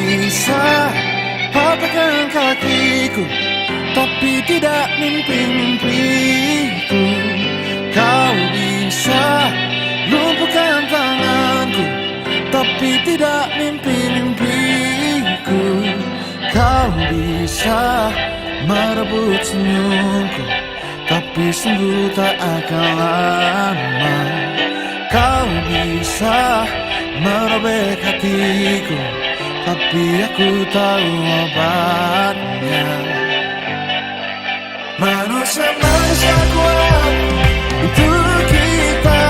bisa patahkan kakiku, tapi tidak mimpi-mimpiku. Kau bisa lumpuhkan tanganku, tapi tidak mimpi-mimpiku. Kau bisa merebut senyumku, tapi sungguh tak akan lama. Kau bisa merobek hatiku, tapi aku tahu obatnya. Manusia kuat untuk kita.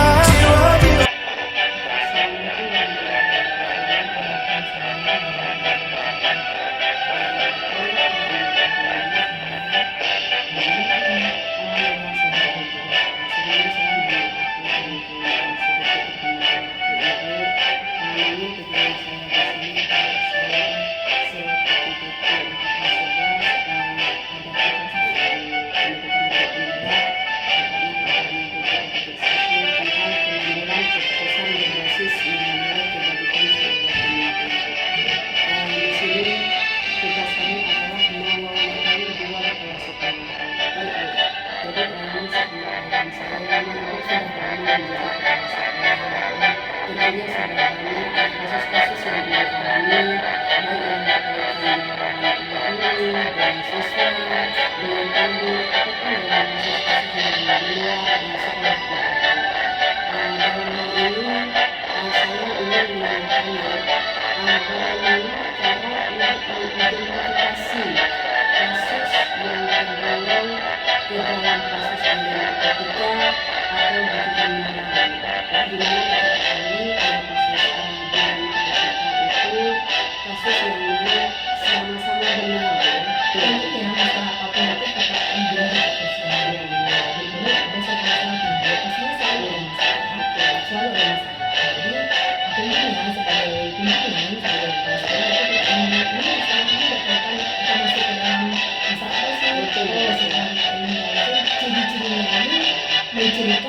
Jiwa-jiwa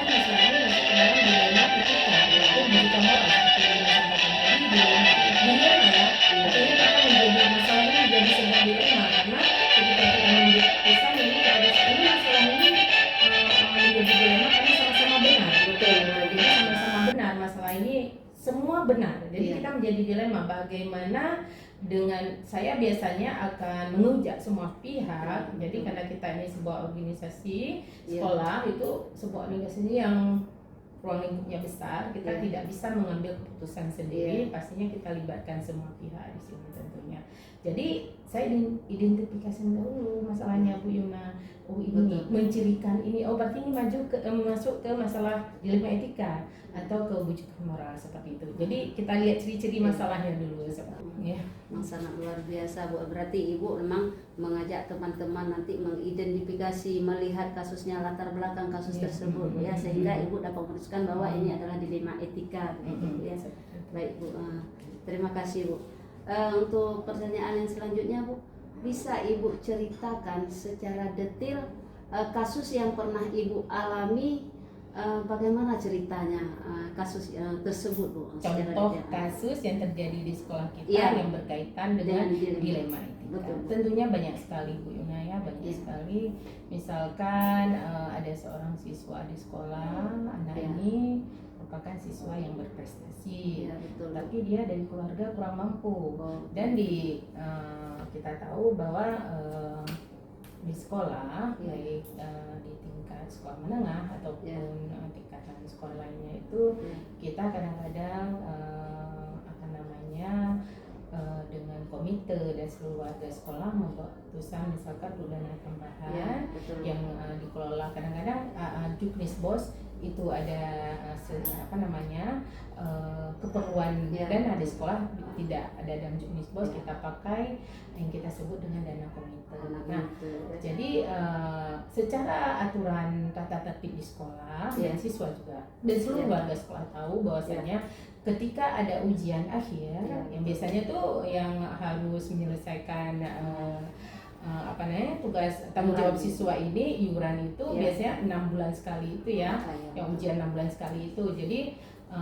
semua benar. Jadi kita menjadi dilema bagaimana dengan saya biasanya akan mengujak semua pihak. Jadi karena kita ini sebuah organisasi sekolah itu sebuah organisasi yang ruang lingkupnya besar, kita tidak bisa mengambil keputusan sendiri. Pastinya kita libatkan semua pihak di sini tentunya. Jadi saya identifikasi dulu masalahnya Bu Yuna. Oh ini mencirikan ini, oh berarti ini masuk ke masalah dilema etika atau ke bujukan moral seperti itu. Jadi kita lihat ciri-ciri masalahnya dulu sepertinya. Sangat luar biasa Bu. Berarti Ibu memang mengajak teman-teman nanti mengidentifikasi, melihat kasusnya, latar belakang kasus tersebut ya, sehingga Ibu dapat memutuskan bahwa ini adalah dilema etika ya. Baik Bu. Terima kasih Bu. Untuk pertanyaan yang selanjutnya Bu, bisa Ibu ceritakan secara detail kasus yang pernah Ibu alami, bagaimana ceritanya kasus tersebut Bu? Contoh kasus yang terjadi di sekolah kita yang berkaitan dengan dilema etika. Tentunya banyak sekali Bu Yuna ya, banyak sekali. Misalkan ada seorang siswa di sekolah, anak ini merupakan siswa yang berprestasi, tapi dia dari keluarga kurang mampu. Dan kita tahu bahwa di sekolah baik di tingkat sekolah menengah ataupun tingkatan sekolah lainnya itu kita kadang-kadang dengan komite dan seluruh warga sekolah membuat keputusan misalkan dana tambahan yang dikelola. Kadang-kadang Juknisbos itu ada keperluan dana di sekolah tidak ada dalam Juknisbos, kita pakai yang kita sebut dengan dana komite. Nah, jadi secara aturan tata tertib di sekolah dan siswa juga dan seluruh warga sekolah tahu bahwasanya ketika ada ujian akhir yang biasanya tuh yang harus menyelesaikan tugas tanggung jawab siswa ini iuran itu biasanya 6 bulan sekali itu ya, yang ujian 6 bulan sekali itu. Jadi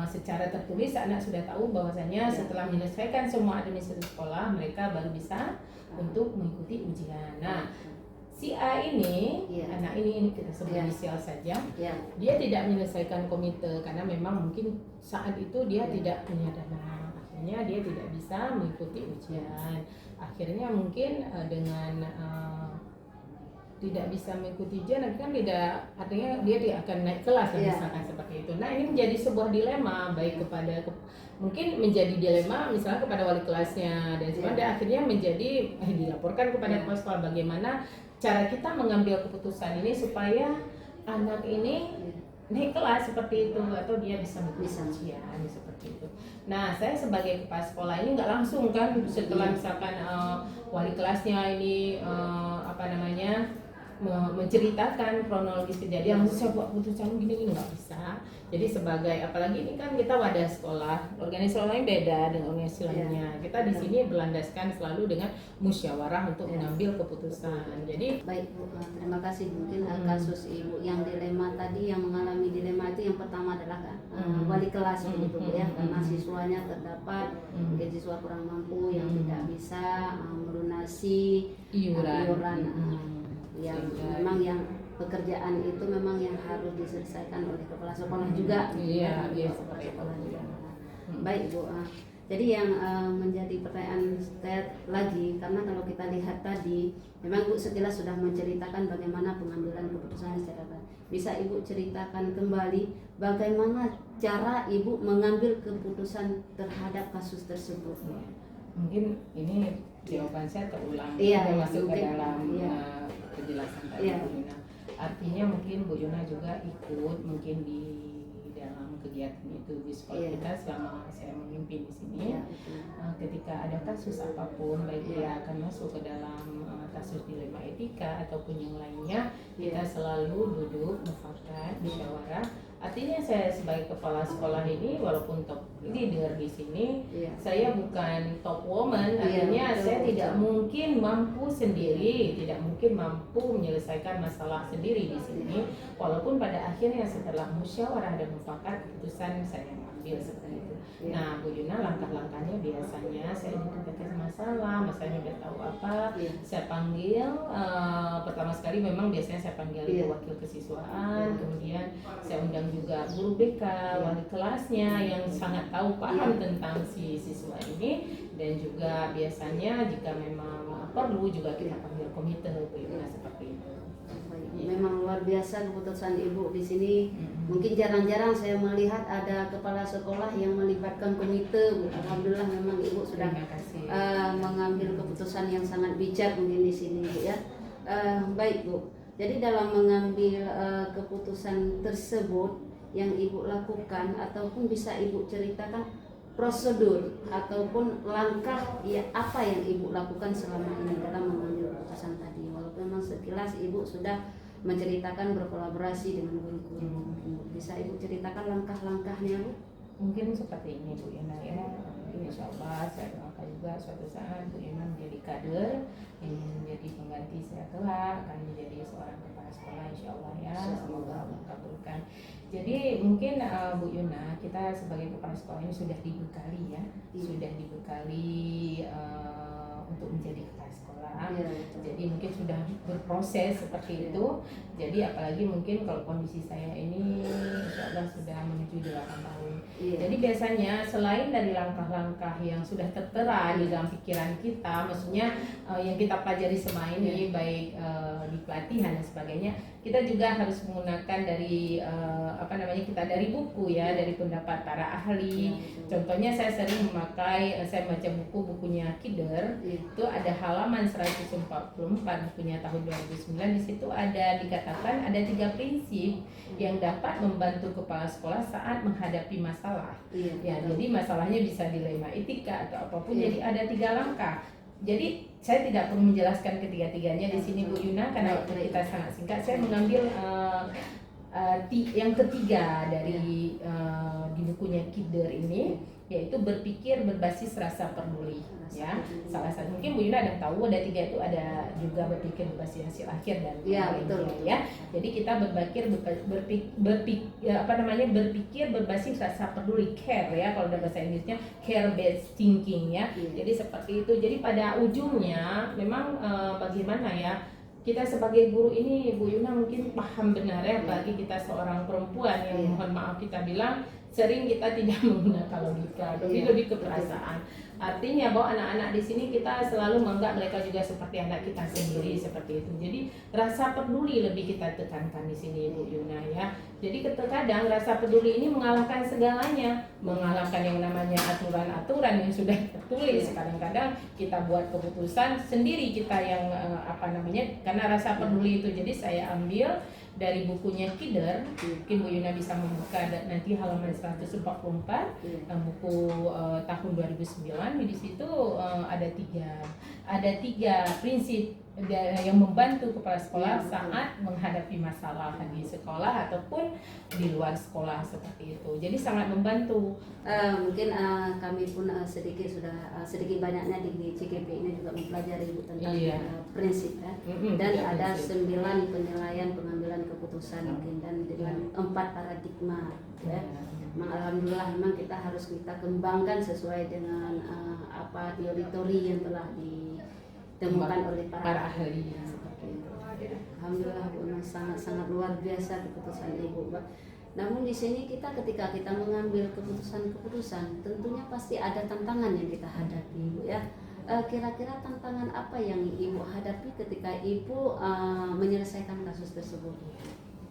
secara tertulis anak sudah tahu bahwasanya setelah menyelesaikan semua administrasi sekolah mereka baru bisa untuk mengikuti ujian. Nah, si A ini, anak ini kita sebut inisial saja, dia tidak menyelesaikan komite karena memang mungkin saat itu dia tidak punya dana, akhirnya dia tidak bisa mengikuti ujian. Akhirnya mungkin dengan tidak bisa mengikuti ujian, kan tidak, artinya dia tidak akan naik kelas misalkan seperti itu. Nah, ini menjadi sebuah dilema baik kepada mungkin menjadi dilema misalnya kepada wali kelasnya dan sebagainya. Akhirnya menjadi dilaporkan kepada kepala sekolah bagaimana cara kita mengambil keputusan ini supaya anak ini naik kelas seperti itu atau dia bisa ujian seperti itu. Nah, saya sebagai kepala sekolah ini nggak langsung kan setelah misalkan wali kelasnya ini menceritakan kronologis kejadian langsung saya buat keputusan gini nggak bisa. Jadi sebagai, apalagi ini kan kita wadah sekolah, organisasi lain beda dengan organisasi lainnya. Kita di sini berlandaskan selalu dengan musyawarah untuk mengambil keputusan. Jadi baik Bu, terima kasih. Mungkin kasus Ibu yang dilema tadi, yang mengalami dilema itu yang pertama adalah wali kelas begitu Bu ya, karena siswanya terdapat mungkin siswa kurang mampu yang tidak bisa melunasi iuran yang memang yang pekerjaan itu memang yang harus diselesaikan oleh kepala sekolah juga. Kepala sekolah juga. Baik Bu, jadi yang menjadi pertanyaan saya lagi, karena kalau kita lihat tadi memang Bu sekilas sudah menceritakan bagaimana pengambilan keputusan secara baik. Bisa Ibu ceritakan kembali bagaimana cara Ibu mengambil keputusan terhadap kasus tersebut? Mungkin ini jawaban saya terulang, masuk ke dalam penjelasan tadi Bu Yuna. Artinya mungkin Bu Yuna juga ikut mungkin di dalam kegiatan itu di sekolah kita selama saya memimpin di sini. Ketika ada kasus apapun, baik dia akan masuk ke dalam kasus dilema etika ataupun yang lainnya, kita selalu duduk mufakat musyawarah. Artinya saya sebagai kepala sekolah ini walaupun top leader di sini, saya bukan top woman. Artinya saya tidak mungkin mampu sendiri, tidak mungkin mampu menyelesaikan masalah sendiri di sini. Walaupun pada akhirnya setelah musyawarah dan mufakat keputusan saya ambil seperti itu. Nah, Bu Yuna, langkah-langkahnya biasanya saya identifikasi masalahnya udah tahu apa, saya panggil pertama sekali memang biasanya saya panggil wakil kesiswaan, kemudian saya undang juga guru BK, wali kelasnya yang sangat tahu paham tentang si siswa ini, dan juga biasanya jika memang perlu juga kita panggil komite Bu Yuna seperti itu. Memang luar biasa keputusan Ibu di sini. Mungkin jarang-jarang saya melihat ada kepala sekolah yang melibatkan komite. Alhamdulillah memang Ibu sudah mengambil keputusan yang sangat bijak mungkin di sini Bu ya. Baik Bu. Jadi dalam mengambil keputusan tersebut yang Ibu lakukan, ataupun bisa Ibu ceritakan prosedur ataupun langkah apa yang Ibu lakukan selama ini dalam mengambil keputusan tadi. Walaupun memang sekilas Ibu sudah menceritakan berkolaborasi dengan guru-guru, bisa Ibu ceritakan langkah-langkahnya Bu? Mungkin seperti ini Bu Yuna ya. Mungkin insya Allah saya doakan juga suatu saat Bu Yuna menjadi kader, ingin menjadi pengganti saya kelak, akan menjadi seorang kepala sekolah insya Allah ya. Semoga Allah kabulkan. Jadi mungkin Bu Yuna, kita sebagai kepala sekolah ini sudah dibekali ya, sudah dibekali untuk menjadi kepala sekolah. Jadi mungkin sudah berproses seperti itu. Jadi apalagi mungkin kalau kondisi saya ini insya Allah sudah menuju 8 tahun. Jadi biasanya selain dari langkah-langkah yang sudah tertera di dalam pikiran kita, maksudnya yang kita pelajari selama ini baik di pelatihan dan sebagainya, kita juga harus menggunakan dari kita dari buku ya, dari pendapat para ahli. Contohnya saya sering memakai, saya baca bukunya Kider, itu ada halaman 144 bukunya tahun 2009. Di situ ada dikatakan ada 3 prinsip yang dapat membantu kepala sekolah saat menghadapi masalah. Jadi masalahnya bisa dilema etika atau apapun. Jadi ada 3 langkah. Jadi saya tidak perlu menjelaskan ketiga-tiganya di sini Bu Yuna karena waktu kita sangat singkat. Saya mengambil yang ketiga dari di bukunya Kider ini, yaitu berpikir berbasis rasa peduli. Rasa Ya, peduli. salah satu mungkin Bu Yuna ada tahu ada 3 itu, ada juga berpikir berbasis hasil akhir dan Ya, lainnya, betul. ya. Jadi kita berpikir berbasis rasa peduli, care ya, kalau dalam bahasa Inggrisnya care based thinking ya. Iya. Jadi seperti itu. Jadi pada ujungnya memang bagaimana ya, kita sebagai guru ini Bu Yuna mungkin paham benar ya, bagi kita seorang perempuan yang Iya. mohon maaf kita bilang sering kita tidak menggunakan logika, tapi Iya, lebih ke betul. perasaan. Artinya bahwa anak-anak di sini kita selalu menganggap mereka juga seperti anak kita sendiri, seperti itu. Jadi rasa peduli lebih kita tekankan di sini Bu Yuna ya. Jadi kadang rasa peduli ini mengalahkan segalanya, mengalahkan yang namanya aturan-aturan yang sudah tertulis. Kadang-kadang kita buat keputusan sendiri kita yang karena rasa peduli itu. Jadi saya ambil dari bukunya Kider, mungkin Bu Yuna bisa membuka nanti halaman 144, buku tahun 2009. Di situ ada tiga prinsip yang membantu kepala sekolah saat menghadapi masalah di sekolah ataupun di luar sekolah, seperti itu. Jadi sangat membantu. Mungkin kami pun sedikit banyaknya di CKP ini juga mempelajari Bu tentang prinsip ya. Dan Ya, ada prinsip. 9 penilaian pengambilan keputusan mungkin, dan dengan 4 paradigma ya. Alhamdulillah memang kita harus kembangkan sesuai dengan teori-teori yang telah ditemukan oleh para ahli. seperti itu. Alhamdulillah Bu, memang sangat luar biasa keputusan Ibu, Pak. Namun di sini ketika kita mengambil keputusan tentunya pasti ada tantangan yang kita hadapi, Bu ya. Kira-kira tantangan apa yang Ibu hadapi ketika Ibu menyelesaikan kasus tersebut?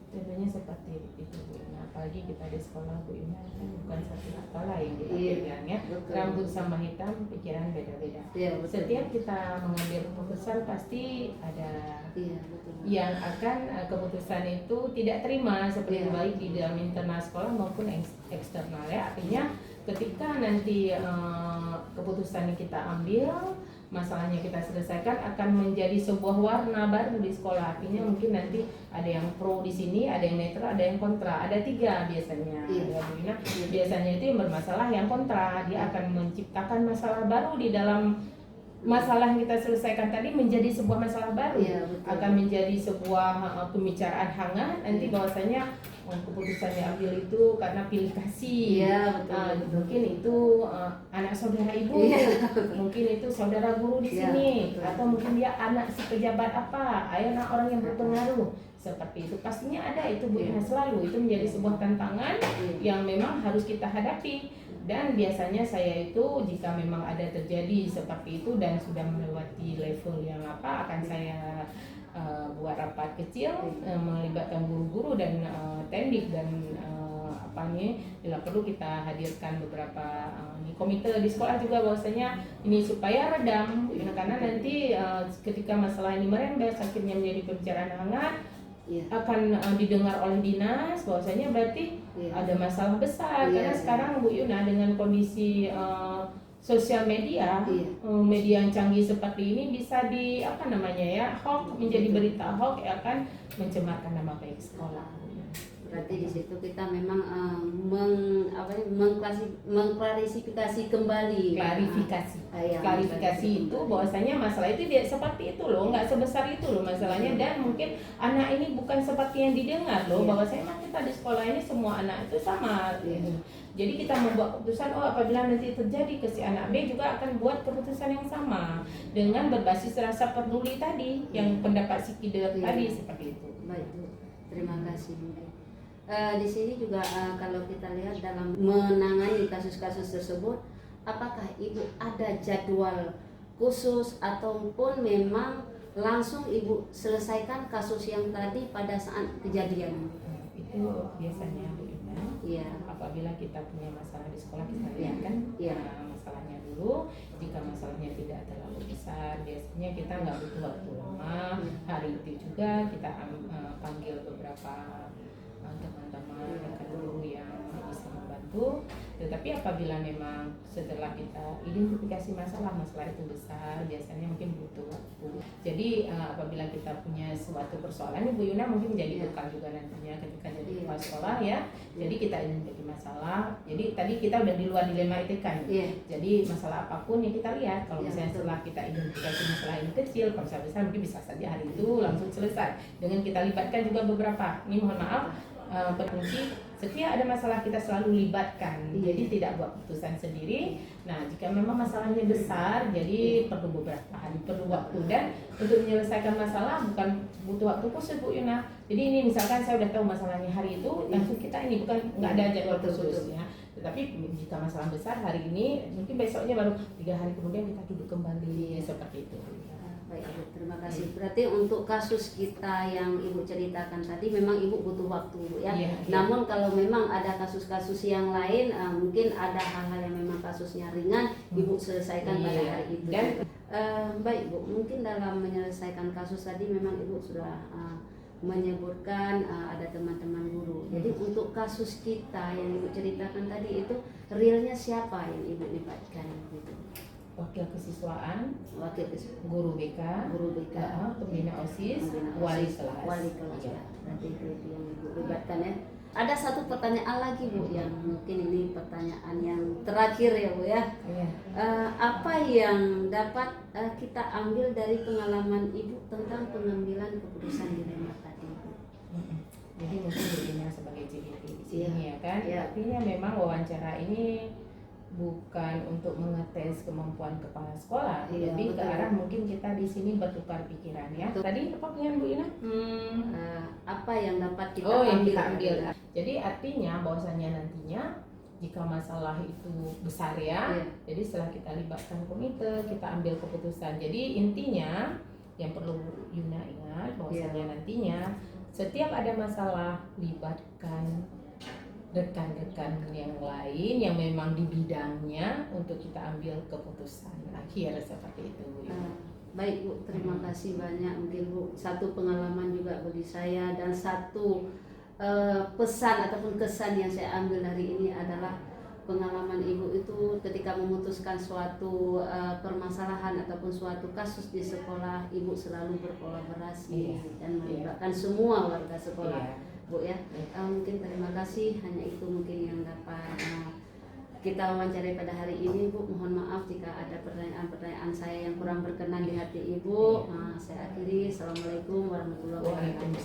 Tentunya seperti itu Bu. Nah, apalagi kita di sekolah Bu Yuna kan bukan satu kata lain kita Iya, pegang ya. betul. Rambut sama hitam, pikiran beda-beda. Iya, betul. Setiap kita mengambil keputusan pasti ada Iya, betul. yang akan keputusan itu tidak terima, seperti Iya. baik di dalam internal sekolah maupun eksternal ya. Artinya ketika nanti keputusan yang kita ambil, masalahnya kita selesaikan, akan menjadi sebuah warna baru di sekolah. Artinya mungkin nanti ada yang pro di sini, ada yang netral, ada yang kontra. Ada 3 biasanya. Iya. Ya, Bu Ina. Biasanya itu yang bermasalah yang kontra, dia akan menciptakan masalah baru di dalam masalah yang kita selesaikan tadi, menjadi sebuah masalah baru. Iya, betul. Akan menjadi sebuah pembicaraan hangat nanti bahwasanya keputusan yang ambil itu karena pilih kasih. Iya, betul. Mungkin itu anak saudara ibu, Iya. mungkin itu saudara guru di Iya, sini, betul. atau mungkin dia anak si pejabat apa, anak orang yang berpengaruh, seperti itu. Pastinya ada itu Bu Ina, selalu itu menjadi sebuah tantangan yang memang harus kita hadapi. Dan biasanya saya itu jika memang ada terjadi seperti itu dan sudah melewati level yang akan saya buat rapat kecil melibatkan guru-guru dan tendik dan bila perlu kita hadirkan beberapa komite di sekolah juga bahwasanya ini supaya redam karena nanti ketika masalah ini merembes akhirnya menjadi pembicaraan hangat. Iya. Akan didengar oleh dinas bahwasanya berarti ada masalah besar. Karena sekarang Bu Yuna dengan kondisi sosial media, media yang canggih seperti ini bisa hoax, menjadi berita hoax yang akan mencemarkan nama baik sekolah. Berarti di situ kita memang mengklarifikasi kembali. Klarifikasi itu bahwasanya masalah itu dia seperti itu loh, nggak sebesar itu loh masalahnya, dan mungkin anak ini bukan seperti yang didengar loh, bahwasanya kita di sekolah ini semua anak itu sama. Jadi kita membuat keputusan, apabila nanti terjadi ke si anak B juga akan buat keputusan yang sama dengan berbasis rasa peduli tadi, yang pendapat si Kider tadi, seperti itu. Baik Bu, terima kasih Bu. Di sini juga kalau kita lihat dalam menangani kasus-kasus tersebut, apakah Ibu ada jadwal khusus ataupun memang langsung Ibu selesaikan kasus yang tadi pada saat kejadian? Itu biasanya Bu Ina. Iya. Apabila kita punya masalah di sekolah, kita lihat kan masalahnya dulu. Jika masalahnya tidak terlalu besar, biasanya kita nggak butuh waktu lama. Hari itu juga kita panggil beberapa teman-teman rekan guru yang bisa membantu membantu. Tetapi apabila memang setelah kita identifikasi masalah itu besar, biasanya mungkin butuh waktu. Jadi apabila kita punya suatu persoalan, Ibu Yuna mungkin menjadi bekal juga nantinya ketika jadi kepala sekolah ya. Jadi kita identifikasi masalah. Jadi tadi kita udah di luar dilema etika nih. Jadi masalah apapun yang kita lihat, kalau misalnya setelah kita identifikasi masalah ini kecil, kalau misalnya besar mungkin bisa saja hari itu langsung selesai. Dengan kita libatkan juga beberapa. Ini mohon maaf, berfungsi setiap ada masalah kita selalu libatkan, jadi tidak buat keputusan sendiri. Nah, jika memang masalahnya besar, jadi perlu beberapa hari, perlu waktu, dan untuk menyelesaikan masalah bukan butuh waktu khusus Bu Yuna. Jadi ini misalkan saya udah tahu masalahnya hari itu, langsung kita ini bukan nggak ada jadwal khusus ya. Tetapi jika masalah besar hari ini, mungkin besoknya baru 3 hari kemudian kita duduk kembali seperti itu. Baik Ibu, terima kasih. Berarti untuk kasus kita yang Ibu ceritakan tadi memang Ibu butuh waktu Bu ya. Namun kalau memang ada kasus-kasus yang lain, mungkin ada hal-hal yang memang kasusnya ringan, Ibu selesaikan pada hari itu. Dan baik Bu, mungkin dalam menyelesaikan kasus tadi memang Ibu sudah menyebutkan ada teman-teman guru. Jadi untuk kasus kita yang Ibu ceritakan tadi itu realnya siapa yang Ibu libatkan gitu? Wakil kesiswaan, guru BK, pembina OSIS, wali kelas. Ya. Nanti itu yang Ibu libatkan ya. Ada satu pertanyaan lagi Bu, yang mungkin ini pertanyaan yang terakhir ya Bu ya. Apa yang dapat kita ambil dari pengalaman Ibu tentang pengambilan keputusan dilema tadi Bu? Jadi mungkin dirinya sebagai CDP di sini ya kan. Artinya memang wawancara ini bukan untuk mengetes kemampuan kepala sekolah, lebih ke arah mungkin kita di sini bertukar pikiran ya. Tadi apa pertanyaan Bu Yuna? Apa yang dapat kita ambil? Jadi artinya bahwasannya nantinya jika masalah itu besar ya, jadi setelah kita libatkan komite, kita ambil keputusan. Jadi intinya yang perlu Yuna ingat bahwasannya nantinya setiap ada masalah libatkan rekan-rekan yang lain yang memang di bidangnya untuk kita ambil keputusan akhir seperti itu. Baik Bu, terima kasih banyak. Mungkin Bu, satu pengalaman juga bagi saya dan satu pesan ataupun kesan yang saya ambil hari ini adalah pengalaman Ibu itu ketika memutuskan suatu permasalahan ataupun suatu kasus di sekolah, Ibu selalu berkolaborasi dan melibatkan semua warga sekolah. Bu ya, mungkin terima kasih, hanya itu mungkin yang dapat kita wawancarai pada hari ini Bu. Mohon maaf jika ada pertanyaan-pertanyaan saya yang kurang berkenan di hati Ibu. Saya akhiri. Assalamualaikum warahmatullahi wabarakatuh.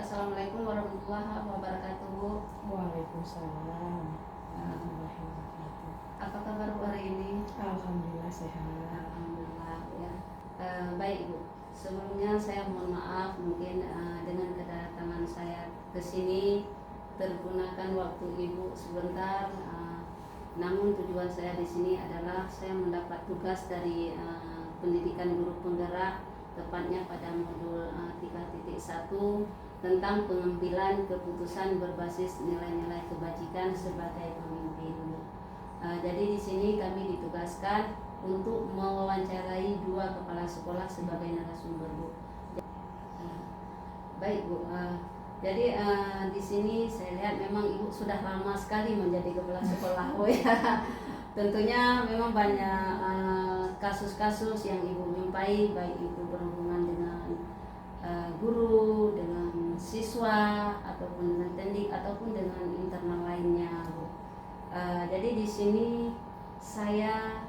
Assalamualaikum warahmatullahi wabarakatuh Bu. Waalaikumsalam. Apa kabar Bu hari ini? Alhamdulillah sehat. Alhamdulillah ya. Baik Bu, sebelumnya saya mohon maaf mungkin dengan kedatangan saya ke sini tergunakan waktu Ibu sebentar. Namun tujuan saya di sini adalah saya mendapat tugas dari pendidikan guru penggerak, tepatnya pada modul 3.1 tentang pengambilan keputusan berbasis nilai-nilai kebajikan sebagai pemimpin. Jadi di sini kami ditugaskan untuk mewawancarai 2 kepala sekolah sebagai narasumber Bu. Baik Bu, jadi di sini saya lihat memang Ibu sudah lama sekali menjadi kepala sekolah Bu ya. Tentunya memang banyak kasus-kasus yang Ibu jumpai, baik itu berhubungan dengan guru, dengan siswa, ataupun dengan tendik, ataupun dengan internal lainnya Bu. Jadi di sini saya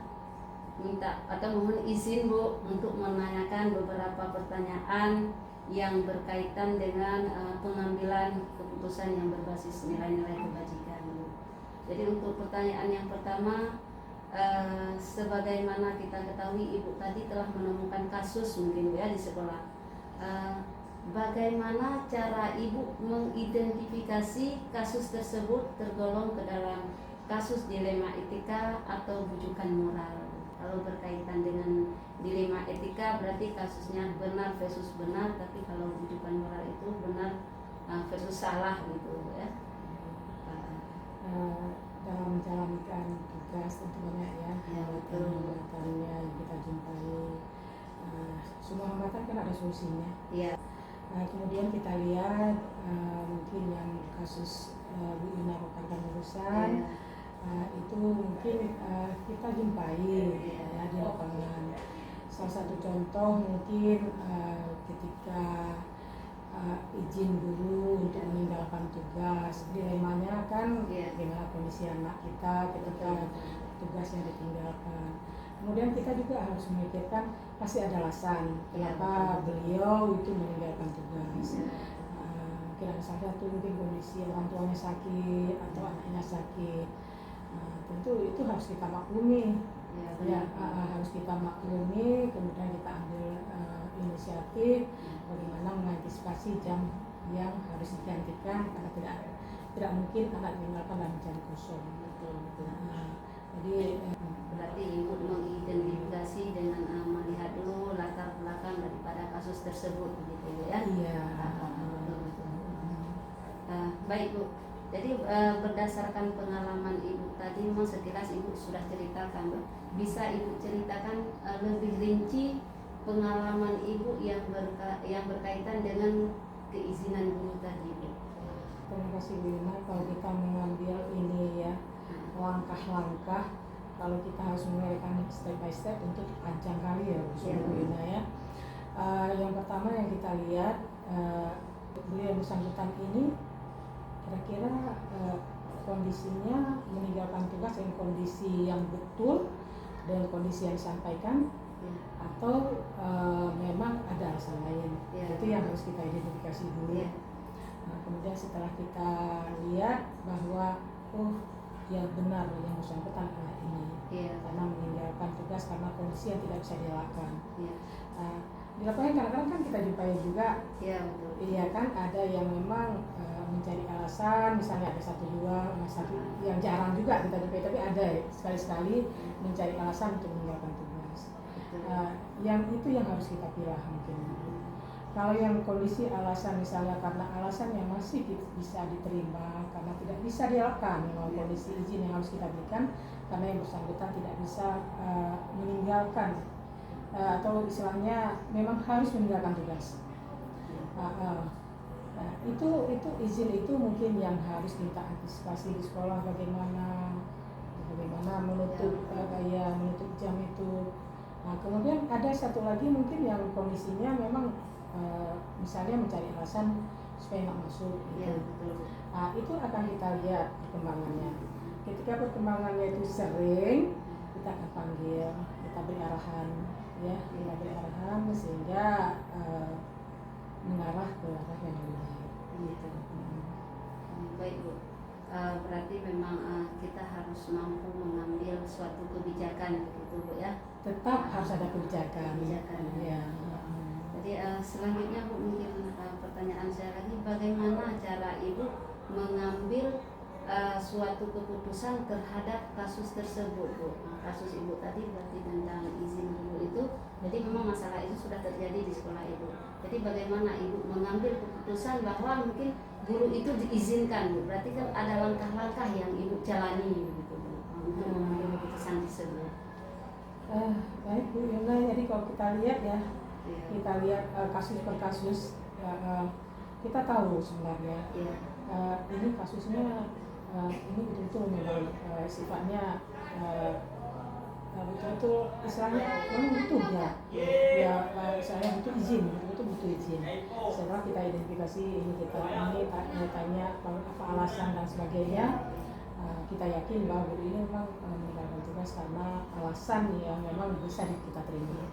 minta atau mohon izin Bu untuk menanyakan beberapa pertanyaan yang berkaitan dengan pengambilan keputusan yang berbasis nilai-nilai kebajikan Bu. Jadi untuk pertanyaan yang pertama, sebagaimana kita ketahui Ibu tadi telah menemukan kasus mungkin ya di sekolah. Bagaimana cara Ibu mengidentifikasi kasus tersebut tergolong ke dalam kasus dilema etika atau bujukan moral? Kalau berkaitan dengan dilema etika berarti kasusnya benar versus benar, tapi kalau bujukan moral itu benar versus salah gitu ya. dalam menjalankan tugas tentunya ya, Ya, betul. hambatannya yang kita jumpai. Semua hambatan kan ada solusinya. Iya. Kemudian kita lihat mungkin yang kasus Bu Ina rekan urusan itu mungkin kita jumpai ya di lapangan. Salah satu contoh mungkin ketika izin guru untuk meninggalkan tugas, dilemanya kan gimana kondisi anak kita ketika tugasnya ditinggalkan. Kemudian kita juga harus memikirkan pasti ada alasan kenapa beliau itu meninggalkan tugas. Mungkin ada salah satu mungkin kondisi orang tuanya sakit atau anaknya sakit. Tentu itu harus kita maklumi. Harus kita maklumi, kemudian kita ambil inisiatif bagaimana mengantisipasi jam yang harus digantikan karena tidak mungkin anak ditinggalkan dalam jam kosong. Jadi berarti ibu mengidentifikasi dengan melihat dulu latar belakang daripada kasus tersebut, begitu ya? Iya. Baik Bu. Jadi berdasarkan pengalaman ibu tadi, memang sekilas ibu sudah ceritakan, Bu. Bisa ibu ceritakan lebih rinci pengalaman ibu yang berkaitan dengan keizinan guru tadi, Bu? Terima kasih Bu Ina. Kalau kita mengambil ini ya langkah-langkah, kalau kita harus mengambil step by step untuk panjang kali ya Bu Ina ya. Yang pertama yang kita lihat beliau bersangkutan ini kira-kira kondisinya meninggalkan tugas dengan kondisi yang betul dan kondisi yang disampaikan atau memang ada alasan lain. Itu yang harus kita identifikasi dulu. Kemudian setelah kita lihat bahwa ya benar yang bersangkutan adalah ini karena meninggalkan tugas karena kondisi yang tidak bisa dilakukan. Di lapangan kadang-kadang kan kita jumpai juga, iya kan ada yang memang mencari alasan, misalnya ada satu yang jarang juga kita jumpai, tapi ada sekali-sekali mencari alasan untuk meninggalkan tugas. Yang itu yang harus kita pilih mungkin. Kalau yang kondisi alasan misalnya karena alasan yang masih bisa diterima karena tidak bisa dilakukan, memang kondisi izin yang harus kita berikan karena yang bersangkutan tidak bisa meninggalkan atau istilahnya memang harus meninggalkan tugas. Itu izin itu mungkin yang harus kita antisipasi di sekolah bagaimana menutup menutup jam itu. Kemudian ada satu lagi mungkin yang kondisinya memang misalnya mencari alasan supaya nggak masuk gitu. Itu akan kita lihat perkembangannya. Ketika perkembangannya itu sering, kita akan panggil, kita beri arahan sehingga mengarah ke arah yang lebih baik. Gitu. Baik Bu. Berarti memang kita harus mampu mengambil suatu kebijakan, gitu Bu ya. Tetap harus ada kebijakan. Ya. Jadi selanjutnya Bu, mungkin pertanyaan saya lagi, bagaimana cara Ibu mengambil suatu keputusan terhadap kasus tersebut, Bu? Kasus Ibu tadi berarti tentang izin guru itu, jadi memang masalah itu sudah terjadi di sekolah Ibu. Jadi bagaimana Ibu mengambil keputusan bahwa mungkin guru itu diizinkan, Bu? Berarti kan ada langkah-langkah yang Ibu jalani, gitu Bu, untuk mengambil keputusan tersebut. Baik Bu Yuna, jadi kalau kita lihat ya, kita lihat kasus per kasus, kita tahu sebenarnya ini kasusnya ini betul-betul memang sifatnya betul-betul istilahnya memang butuh saya butuh izin, betul-betul butuh izin. Setelah kita identifikasi ini tanya apa alasan dan sebagainya, kita yakin bahwa guru ini memang meninggalkan tugas karena alasan yang memang bisa kita terima.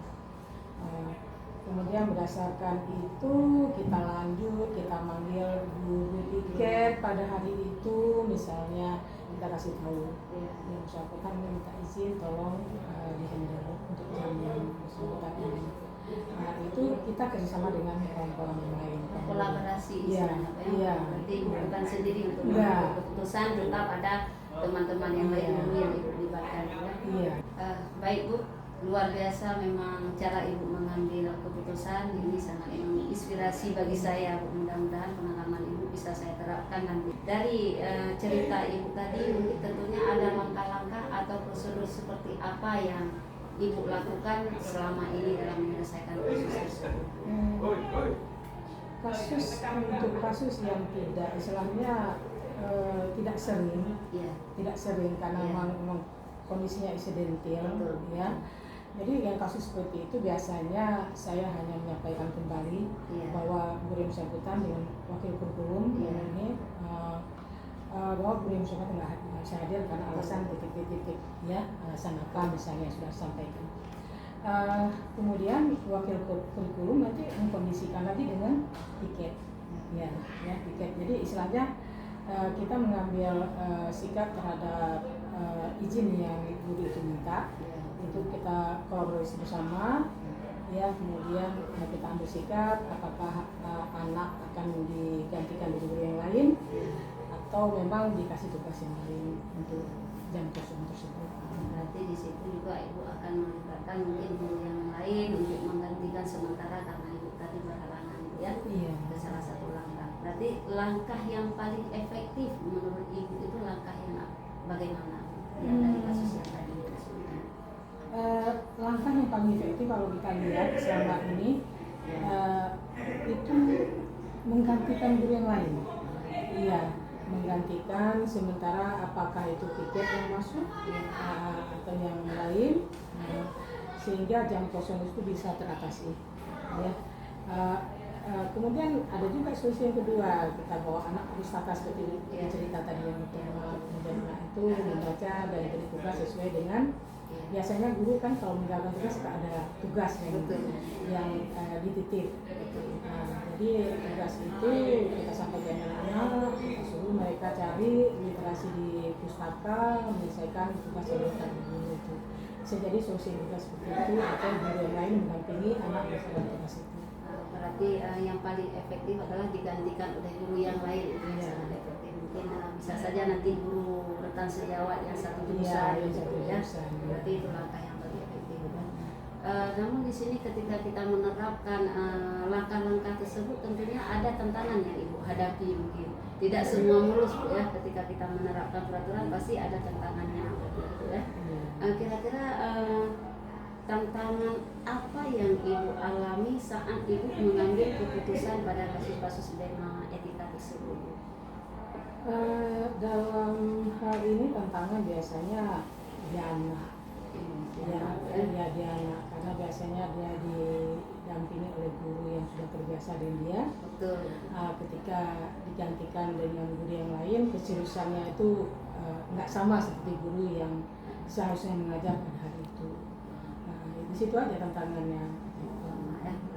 Kemudian berdasarkan itu kita lanjut, kita manggil guru piket pada hari itu, misalnya kita kasih tahu yang bersangkutan minta izin tolong dihandle untuk jam yang bersangkutan ini. Itu kita kerjasama dengan kawan-kawan yang lain. Kolaborasi istilahnya, berarti bukan sendiri untuk mengambil keputusan, tetap ada teman-teman yang lain yang Ibu libatkan. Baik Bu, luar biasa memang cara Ibu mengambil keputusan ini sangat menginspirasi bagi saya. Mudah-mudahan pengalaman Ibu bisa saya terapkan nanti. Dari cerita Ibu tadi mungkin tentunya ada langkah-langkah atau prosedur seperti apa yang Ibu lakukan selama ini dalam menyelesaikan kasus tersebut. Untuk kasus yang tidak istilahnya tidak sering, Iya. tidak sering karena Iya. memang kondisinya insidentil, Betul. ya. Jadi yang kasus seperti itu biasanya saya hanya menyampaikan kembali Iya. bahwa guru yang bersangkutan dengan wakil kurikulum Iya. ini bahwa guru yang bersangkutan nggak bisa hadir karena alasan titik-titik, ya, alasan apa misalnya sudah disampaikan. Kemudian wakil kurikulum nanti mengkondisikan lagi dengan tiket, ya, tiket. Jadi istilahnya kita mengambil sikap terhadap izin yang guru itu minta untuk kita kolaborasi bersama, ya. Kemudian kita ambil sikap apakah anak akan digantikan di guru yang lain atau memang dikasih tugas yang lain untuk jam kosong tersebut. Berarti di situ juga Ibu akan melibatkan mungkin guru yang lain untuk menggantikan sementara karena Ibu tadi berhalangan, ya. Iya. Itu salah satu langkah. Berarti langkah yang paling efektif menurut Ibu itu langkah yang bagaimana? Ya, dari kasus yang tadi Ibu sebutkan. Langkah yang paling efektif kalau kita lihat selama ini itu menggantikan guru yang lain. Iya, menggantikan sementara apakah itu tiket yang masuk atau yang lain, sehingga jam kosong itu bisa teratasi, ya. Kemudian ada juga solusi yang kedua, kita bawa anak pustaka seperti cerita tadi yang pertama. Kemudian anak itu membaca dan diberi tugas sesuai dengan, biasanya guru kan kalau menjalankan tugas suka ada tugas yang dititip. Jadi tugas itu kita sampaikan ke anak-anak, kita suruh mereka cari literasi di pustaka, menyelesaikan tugas yang mereka dulu itu. Bisa jadi solusi juga seperti itu, atau guru yang lain mendampingi anak yang tugas itu. Berarti yang paling efektif adalah digantikan oleh guru yang lain, itu yang sangat efektif. Mungkin bisa saja nanti guru rekan sejawat yang satu jurusan, ya. Berarti itu langkah yang paling efektif. Namun di sini ketika kita menerapkan langkah-langkah tersebut, tentunya ada tantangan yang Ibu hadapi mungkin. Tidak semua mulus, ya. Ketika kita menerapkan peraturan pasti ada tantangannya, ya. Kira-kira tantangan apa yang Ibu alami saat Ibu mengambil keputusan pada kasus-kasus dilema etika tersebut? Dalam hal ini tantangan biasanya Diana, Diana, karena biasanya dia didampingi oleh guru yang sudah terbiasa dengan dia. Betul. Ketika digantikan dengan guru yang lain, keseriusannya itu nggak sama seperti guru yang seharusnya mengajar pada hari itu. Di situ aja tantangannya.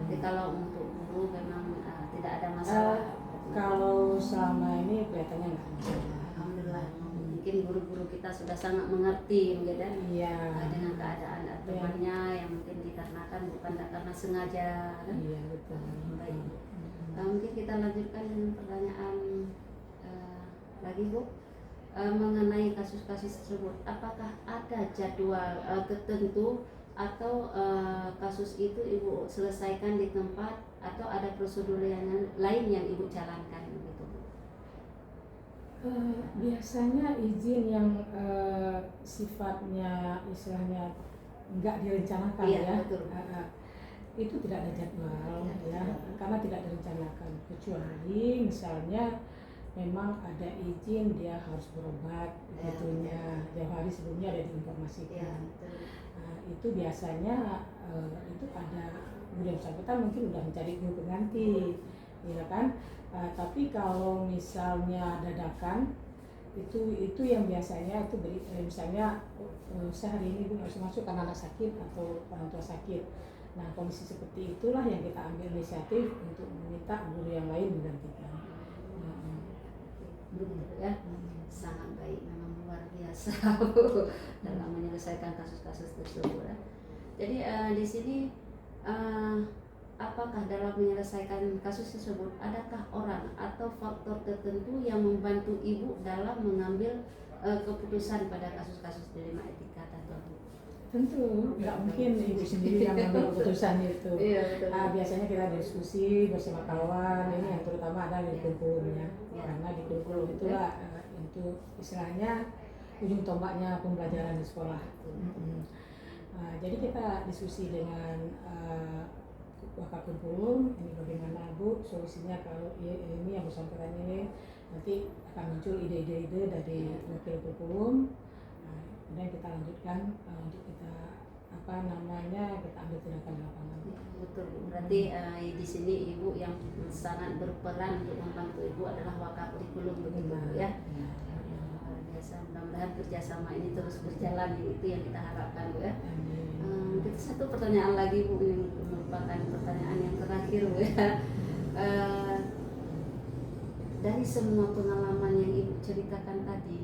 Jadi kalau untuk guru memang tidak ada masalah. Kalau selama ini kelihatannya nggak ada masalah. Alhamdulillah. Mungkin guru-guru kita sudah sangat mengerti, gitu, Iya. dengan keadaan temannya yang mungkin dikarenakan bukan karena sengaja. Kan? Iya, betul. Baik. Mungkin kita lanjutkan dengan pertanyaan lagi, Bu. Mengenai kasus-kasus tersebut, apakah ada jadwal tertentu atau kasus itu Ibu selesaikan di tempat atau ada prosedur yang lain yang Ibu jalankan, gitu? Biasanya izin yang sifatnya istilahnya nggak direncanakan, Iya, ya. betul. Itu tidak ada jadwal, ya, karena tidak direncanakan, kecuali misalnya memang ada izin dia harus berobat, gitunya jauh hari sebelumnya ada diinformasikan. Itu biasanya itu ada guru yang bersangkutan mungkin udah mencari guru pengganti, ya kan. Tapi kalau misalnya dadakan itu yang biasanya itu misalnya sehari ini ibu harus masuk karena anak sakit atau orang tua sakit. Nah, kondisi seperti itulah yang kita ambil inisiatif untuk meminta guru yang lain menggantikan. Ya, sangat baik, memang luar biasa dalam menyelesaikan kasus-kasus tersebut. Ya. Jadi di sini apakah dalam menyelesaikan kasus tersebut adakah orang atau faktor tertentu yang membantu Ibu dalam mengambil keputusan pada kasus-kasus dilema etika tertentu? Tentu nggak mungkin ibu sendiri yang mengambil keputusan itu. Iya betul. Biasanya kita diskusi bersama kawan, ini yang terutama ada di kurikulumnya, karena di kurikulum itulah itu istilahnya ujung tombaknya pembelajaran di sekolah. Jadi kita diskusi dengan wakil kurikulum, ini bagaimana Bu solusinya kalau ini yang bersangkutan ini, nanti akan muncul ide-ide dari wakil kurikulum. Kemudian kita lanjutkan untuk kita kita ambil tindakan di lapangan. Betul. Berarti di sini ibu yang sangat berperan untuk membantu ibu adalah wakil kurikulum begitu Bu, ya. Luar biasa. Mudah-mudahan kerjasama ini terus berjalan, itu yang kita harapkan Bu, ya. Kita satu pertanyaan lagi Bu, yang merupakan pertanyaan yang terakhir Bu, ya. Dari semua pengalaman yang ibu ceritakan tadi,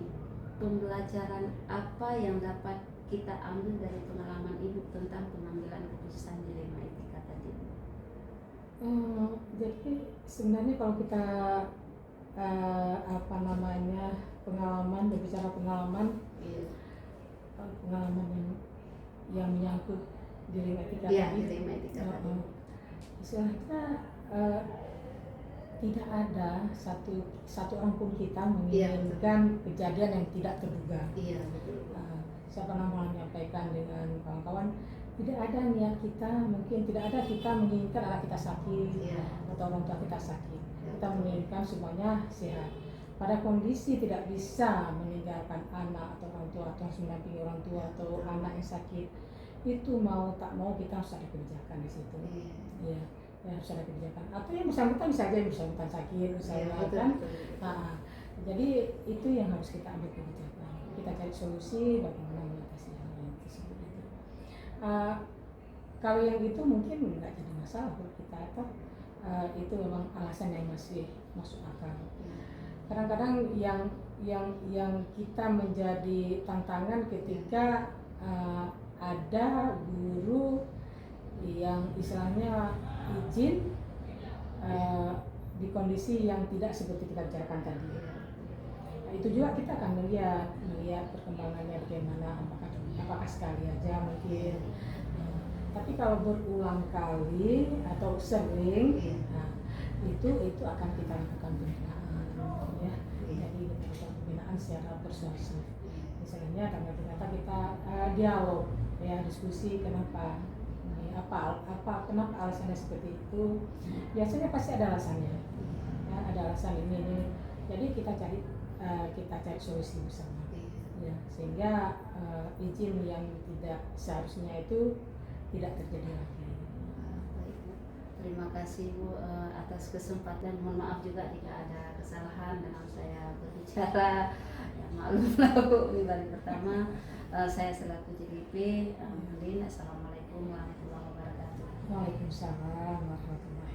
pembelajaran apa yang dapat kita ambil dari pengalaman ibu tentang pengambilan keputusan dilema etika tadi? Jadi sebenarnya kalau kita pengalaman, berbicara pengalaman, pengalaman yang menyangkut dilema etika tadi, dilema etika tadi. Istilahnya tidak ada satu orang pun kita menginginkan kejadian yang tidak terduga. Iya betul. Saya pernah menyampaikan dengan kawan-kawan, tidak ada niat kita, mungkin tidak ada kita menginginkan anak kita sakit atau orang tua kita sakit. Kita menginginkan semuanya sehat. Pada kondisi tidak bisa meninggalkan anak atau orang tua atau harus mendampingi orang tua atau anak yang sakit, itu mau tak mau kita harus ada kebijakan di situ. Ya harus ada kebijakan. Atau yang bersangkutan bisa aja yang bersangkutan sakit, misalnya kan. Jadi itu yang harus kita ambil kebijakan. Kita cari solusi bagaimana mengatasi hal yang tersebut itu. Kalau yang itu mungkin nggak jadi masalah buat kita, atau itu memang alasan yang masih masuk akal. Kadang-kadang yang kita menjadi tantangan ketika ada guru yang istilahnya izin di kondisi yang tidak seperti kita bicarakan tadi. Itu juga kita akan melihat perkembangannya bagaimana, apakah sekali aja mungkin. Tapi kalau berulang kali atau sering, itu akan kita lakukan pembinaan, ya. Jadi kita lakukan pembinaan secara persuasif. Misalnya karena ternyata kita dialog, ya, diskusi kenapa kenapa alasannya seperti itu. Biasanya pasti ada alasannya, ya, ada alasan ini. Jadi kita cari solusi bersama, ya, sehingga izin yang tidak seharusnya itu tidak terjadi lagi. Terima kasih Bu atas kesempatan. Mohon maaf juga jika ada kesalahan dalam saya berbicara. Ya, maklumlah Bu, ini kali pertama. Saya selaku JDP Assalamualaikum warahmatullahi wabarakatuh. Waalaikumsalam warahmatullahi wabarakatuh.